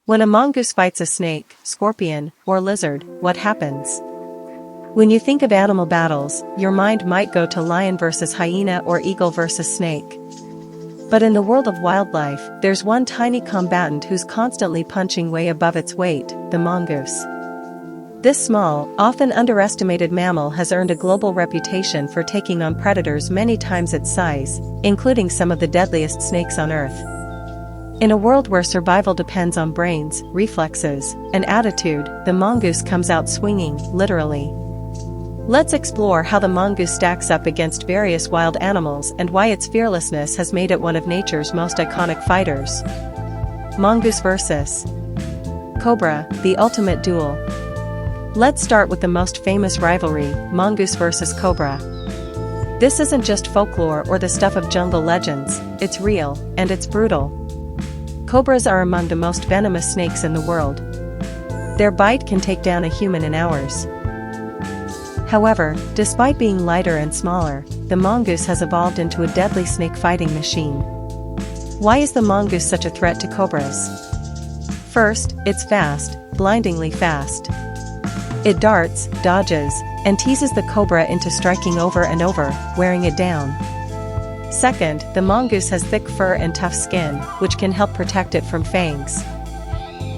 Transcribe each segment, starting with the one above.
When a mongoose fights a snake, scorpion, or lizard, what happens? When you think of animal battles, your mind might go to lion versus hyena or eagle versus snake. But in the world of wildlife, there's one tiny combatant who's constantly punching way above its weight, the mongoose. This small, often underestimated mammal has earned a global reputation for taking on predators many times its size, including some of the deadliest snakes on Earth. In a world where survival depends on brains, reflexes, and attitude, the mongoose comes out swinging, literally. Let's explore how the mongoose stacks up against various wild animals and why its fearlessness has made it one of nature's most iconic fighters. Mongoose vs. Cobra, the ultimate duel. Let's start with the most famous rivalry, mongoose vs. Cobra. This isn't just folklore or the stuff of jungle legends, it's real, and it's brutal. Cobras are among the most venomous snakes in the world. Their bite can take down a human in hours. However, despite being lighter and smaller, the mongoose has evolved into a deadly snake fighting machine. Why is the mongoose such a threat to cobras? First, it's fast, blindingly fast. It darts, dodges, and teases the cobra into striking over and over, wearing it down. Second, the mongoose has thick fur and tough skin, which can help protect it from fangs.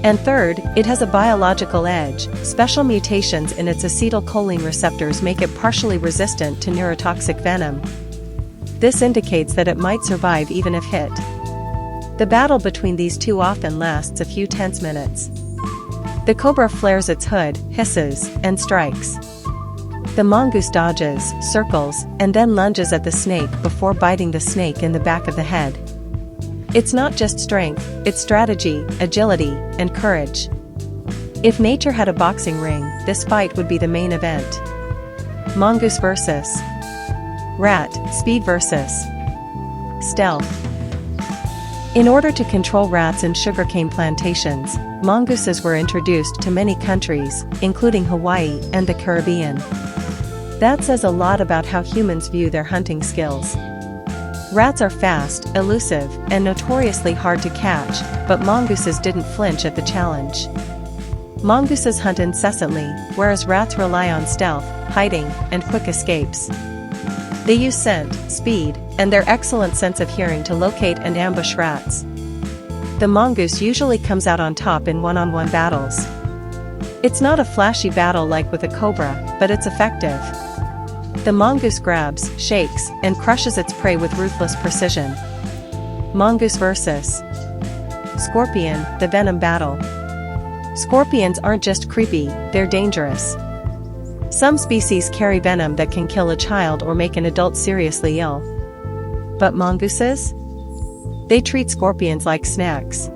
And third, it has a biological edge. Special mutations in its acetylcholine receptors make it partially resistant to neurotoxic venom. This indicates that it might survive even if hit. The battle between these two often lasts a few tense minutes. The cobra flares its hood, hisses, and strikes. The mongoose dodges, circles, and then lunges at the snake before biting the snake in the back of the head. It's not just strength, it's strategy, agility, and courage. If nature had a boxing ring, this fight would be the main event. Mongoose vs. Rat, speed vs. stealth. In order to control rats in sugarcane plantations, mongooses were introduced to many countries, including Hawaii and the Caribbean. That says a lot about how humans view their hunting skills. Rats are fast, elusive, and notoriously hard to catch, but mongooses didn't flinch at the challenge. Mongooses hunt incessantly, whereas rats rely on stealth, hiding, and quick escapes. They use scent, speed, and their excellent sense of hearing to locate and ambush rats. The mongoose usually comes out on top in one-on-one battles. It's not a flashy battle like with a cobra, but it's effective. The mongoose grabs, shakes, and crushes its prey with ruthless precision. Mongoose vs. Scorpion, the venom battle. Scorpions aren't just creepy, they're dangerous. Some species carry venom that can kill a child or make an adult seriously ill. But mongooses? They treat scorpions like snacks.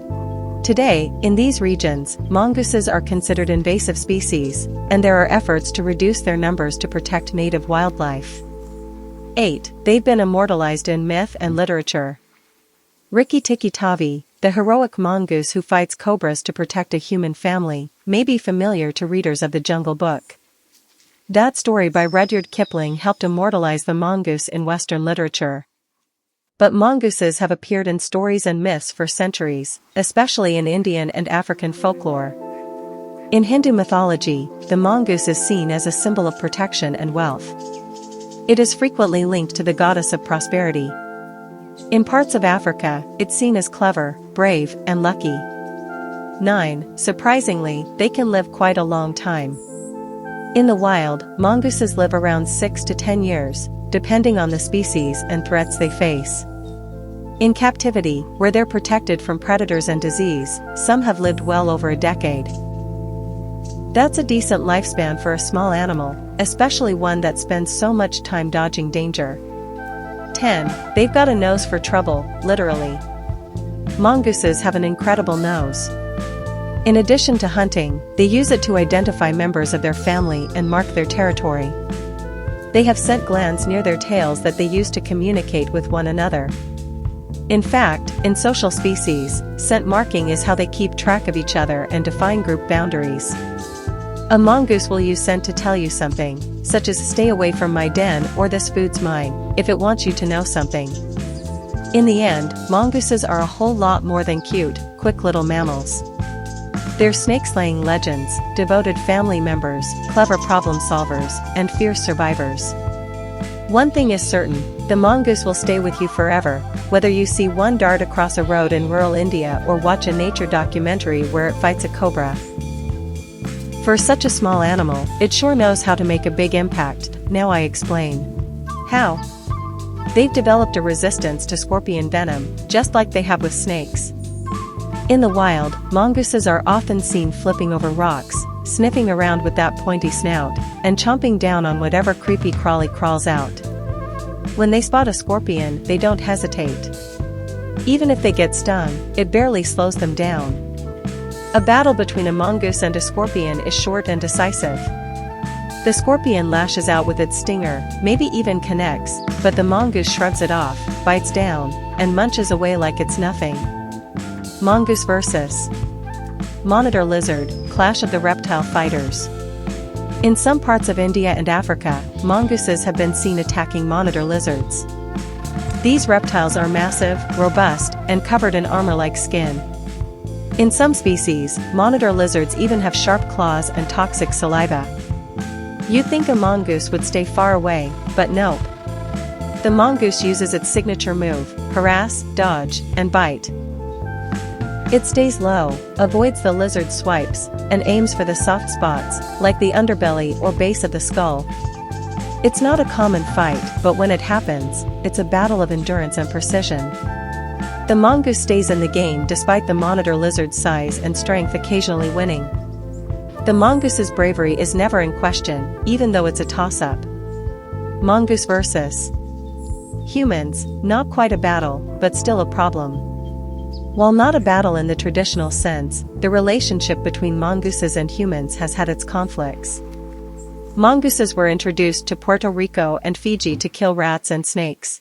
Today, in these regions, mongooses are considered invasive species, and there are efforts to reduce their numbers to protect native wildlife. 8. They've been immortalized in myth and literature. Rikki-tikki-tavi, the heroic mongoose who fights cobras to protect a human family, may be familiar to readers of the Jungle Book. That story by Rudyard Kipling helped immortalize the mongoose in Western literature. But mongooses have appeared in stories and myths for centuries, especially in Indian and African folklore. In Hindu mythology, the mongoose is seen as a symbol of protection and wealth. It is frequently linked to the goddess of prosperity. In parts of Africa, it's seen as clever, brave, and lucky. 9. Surprisingly, they can live quite a long time. In the wild, mongooses live around 6 to 10 years, depending on the species and threats they face. In captivity, where they're protected from predators and disease, some have lived well over a decade. That's a decent lifespan for a small animal, especially one that spends so much time dodging danger. 10. They've got a nose for trouble, literally. Mongooses have an incredible nose. In addition to hunting, they use it to identify members of their family and mark their territory. They have scent glands near their tails that they use to communicate with one another. In fact, in social species, scent marking is how they keep track of each other and define group boundaries. A mongoose will use scent to tell you something, such as "stay away from my den" or "this food's mine," if it wants you to know something. In the end, mongooses are a whole lot more than cute, quick little mammals. They're snake-slaying legends, devoted family members, clever problem solvers, and fierce survivors. One thing is certain, the mongoose will stay with you forever, whether you see one dart across a road in rural India or watch a nature documentary where it fights a cobra. For such a small animal, it sure knows how to make a big impact. Now I explain. How? They've developed a resistance to scorpion venom, just like they have with snakes. In the wild, mongooses are often seen flipping over rocks, sniffing around with that pointy snout, and chomping down on whatever creepy crawly crawls out. When they spot a scorpion, they don't hesitate. Even if they get stung, it barely slows them down. A battle between a mongoose and a scorpion is short and decisive. The scorpion lashes out with its stinger, maybe even connects, but the mongoose shrugs it off, bites down, and munches away like it's nothing. Mongoose vs. Monitor lizard, clash of the reptile fighters. In some parts of India and Africa, mongooses have been seen attacking monitor lizards. These reptiles are massive, robust, and covered in armor-like skin. In some species, monitor lizards even have sharp claws and toxic saliva. You'd think a mongoose would stay far away, but nope. The mongoose uses its signature move: harass, dodge, and bite. It stays low, avoids the lizard's swipes, and aims for the soft spots, like the underbelly or base of the skull. It's not a common fight, but when it happens, it's a battle of endurance and precision. The mongoose stays in the game despite the monitor lizard's size and strength occasionally winning. The mongoose's bravery is never in question, even though it's a toss-up. Mongoose vs. humans, not quite a battle, but still a problem. While not a battle in the traditional sense, the relationship between mongooses and humans has had its conflicts. Mongooses were introduced to Puerto Rico and Fiji to kill rats and snakes.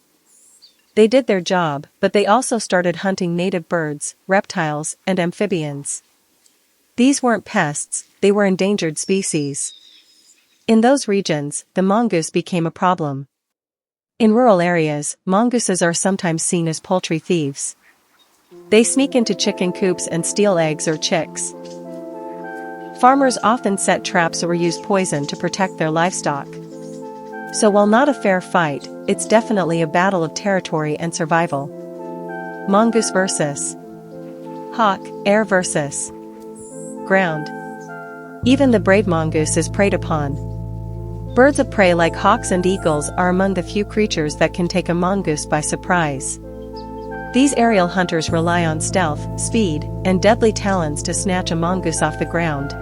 They did their job, but they also started hunting native birds, reptiles, and amphibians. These weren't pests, they were endangered species. In those regions, the mongoose became a problem. In rural areas, mongooses are sometimes seen as poultry thieves. They sneak into chicken coops and steal eggs or chicks. Farmers often set traps or use poison to protect their livestock. So while not a fair fight, it's definitely a battle of territory and survival. Mongoose vs. hawk, air vs. ground. Even the brave mongoose is preyed upon. Birds of prey like hawks and eagles are among the few creatures that can take a mongoose by surprise. These aerial hunters rely on stealth, speed, and deadly talons to snatch a mongoose off the ground.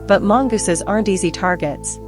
But mongooses aren't easy targets,